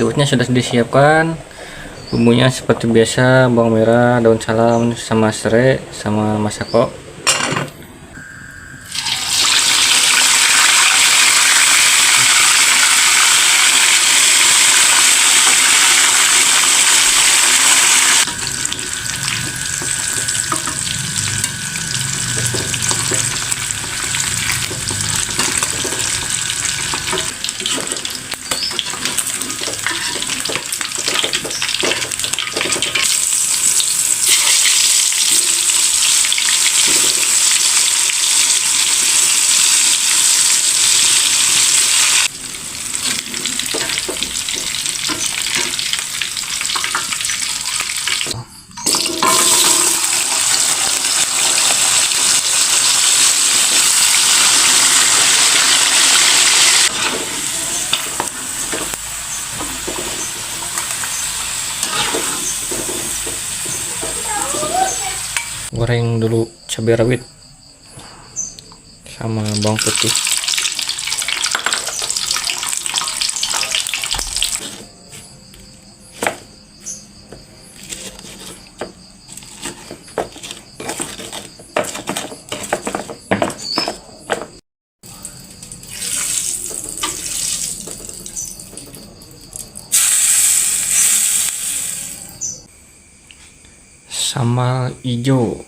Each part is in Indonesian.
Seafoodnya sudah disiapkan. Bumbunya seperti biasa, bawang merah, daun salam, sama serai, sama masako. Goreng dulu cabai rawit sama bawang putih. Sambal hijau.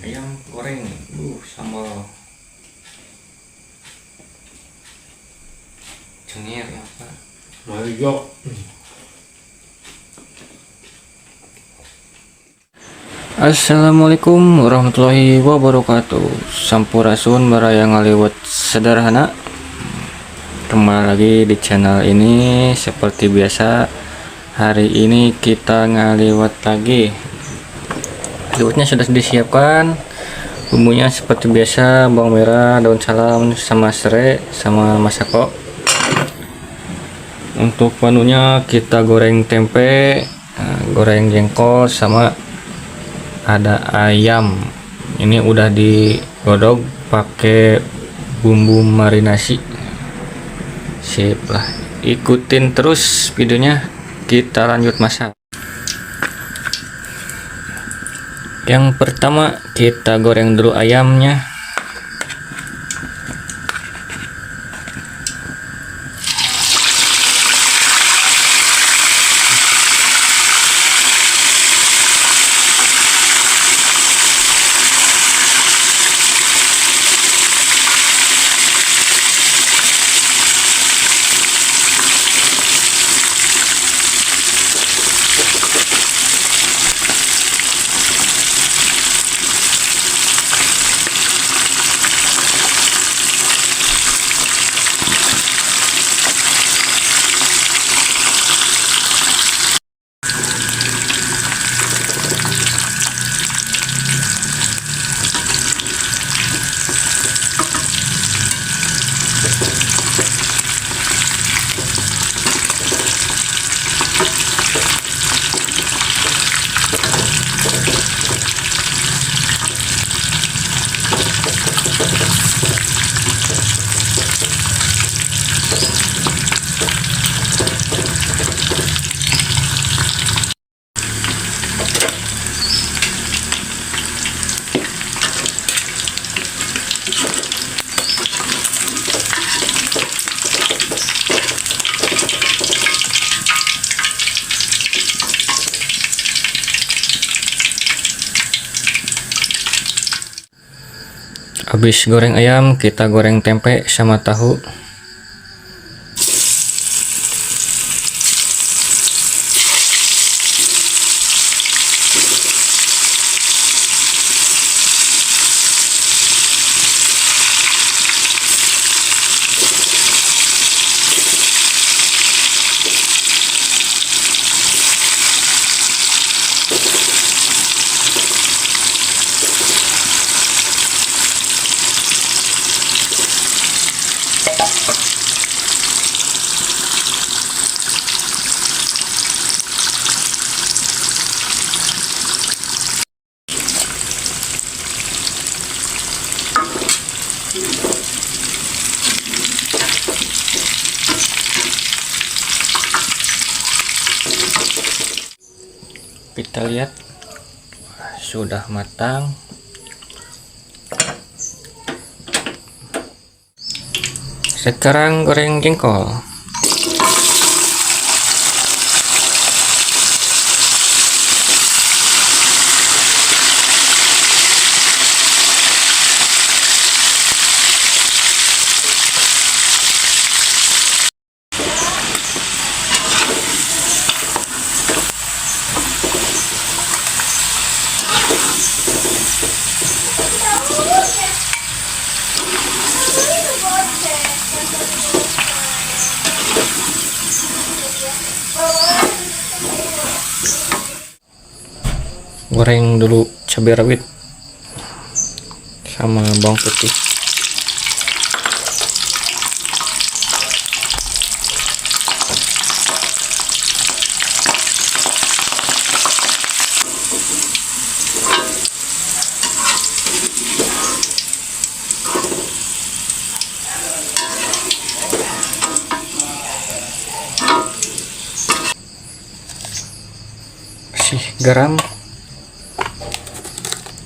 Ayam goreng, sambal cengir ya Pak. Mayok. Assalamualaikum warahmatullahi wabarakatuh. Sampurasun baraya ngaliwat sederhana. Kembali lagi di channel ini. Seperti biasa, hari ini kita ngaliwat lagi. Seafoodnya sudah disiapkan. Bumbunya seperti biasa, bawang merah, daun salam, sama serai, sama masako. Untuk menunya kita goreng tempe, goreng jengkol, sama ada ayam. Ini udah digodok pakai bumbu marinasi. Sip lah, ikutin terus videonya, kita lanjut masak. Yang pertama kita goreng dulu ayamnya. Habis goreng ayam, kita goreng tempe sama tahu. Kita lihat sudah matang. Sekarang goreng jengkol. Goreng dulu cabai rawit sama bawang putih. Kasih garam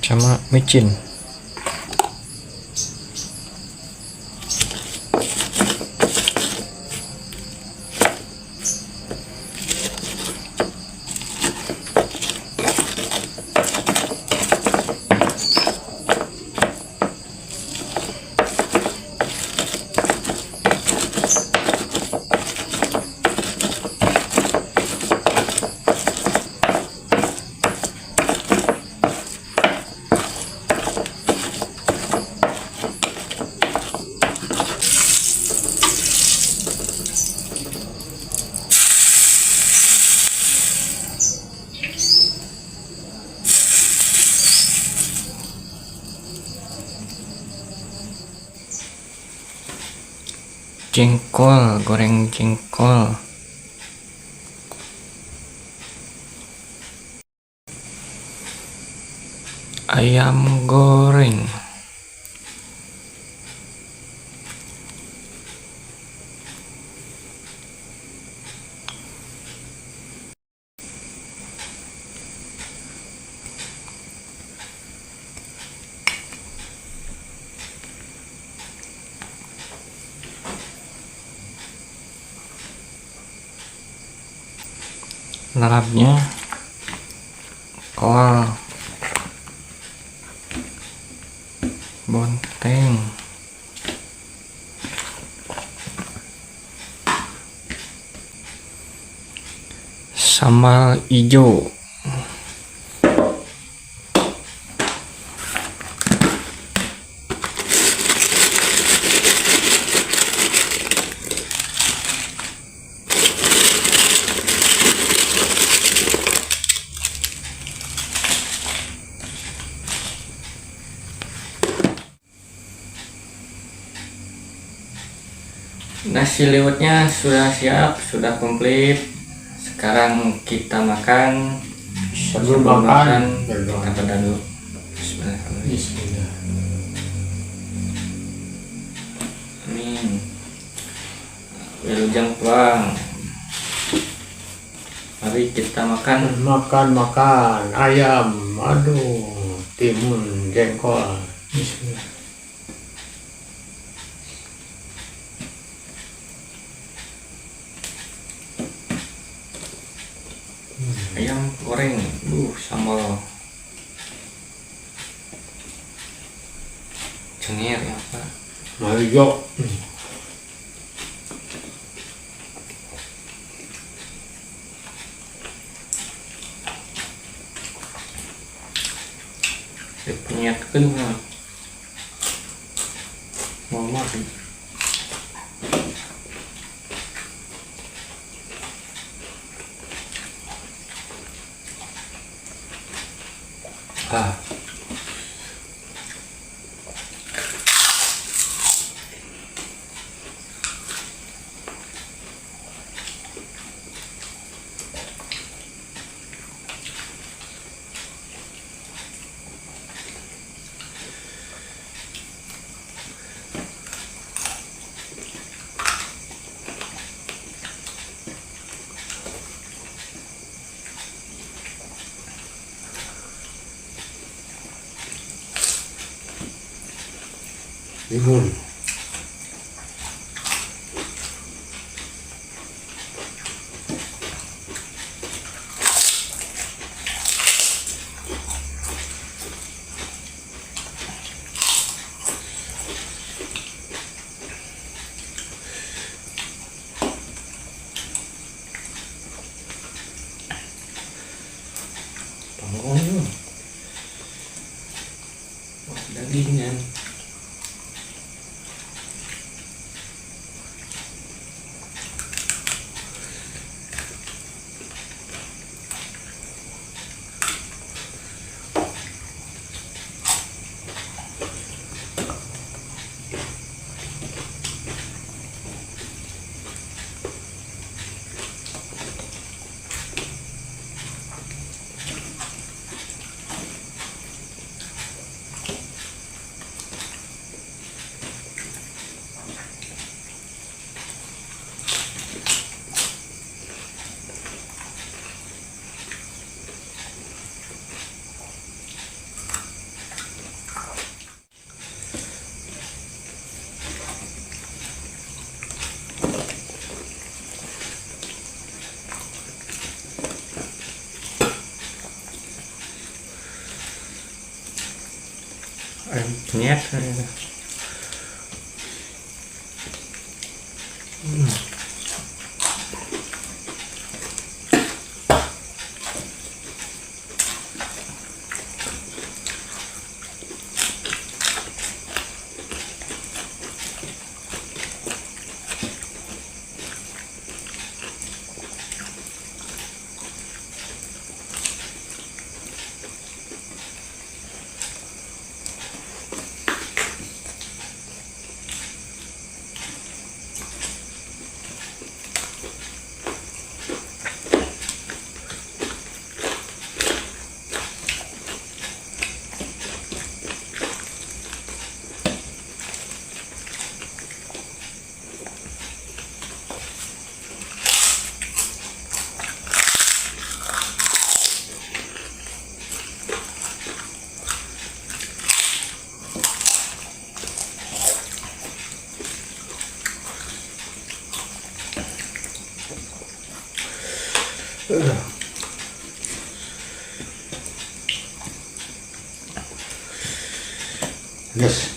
sama micin. Jengkol, goreng jengkol. Ayam goreng. Lalapnya kol, bonteng, sambal hijau, nasi liwetnya sudah siap, sudah komplit. Sekarang kita makan. Sebelum makan kita pada dulu. Bismillahirrahmanirrahim. Bismillah. Amin. Wilujeng tuang. Mari kita makan. Makan ayam, aduh, timun, jengkol. Bismillah. Ayam goreng, sambal cengir ya Pak. Mari yuk. Dipenyatkan mau mati. Timun. Tongkol. Wah, dagingnya. Ayam penyet. Yes.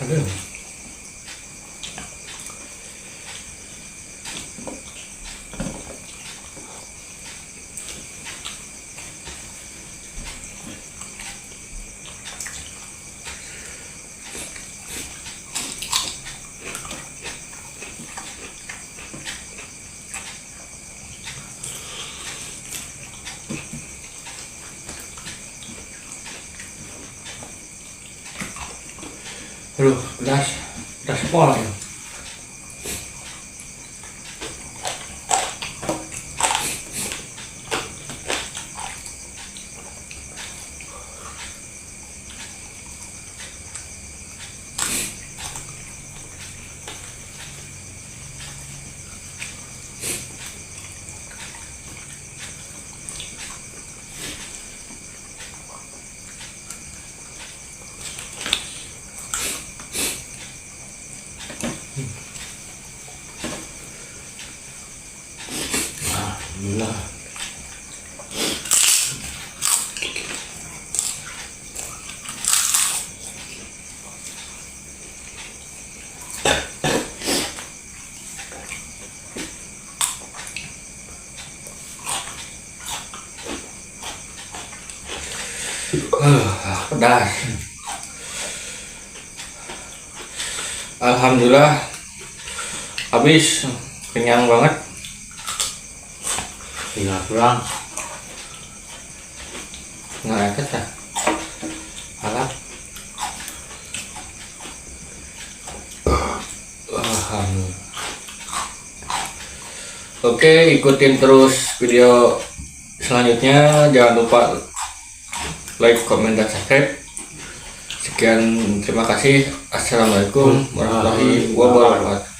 Aduh. Aduh, pedas pol ya. Pedas. Alhamdulillah habis, kenyang banget. Tinggal pulang. Nggak eket dah. Alap. Alhamdulillah. Oke, ikutin terus video selanjutnya. Jangan lupa like, comment, dan subscribe. Sekian, terima kasih. Assalamualaikum warahmatullahi wabarakatuh.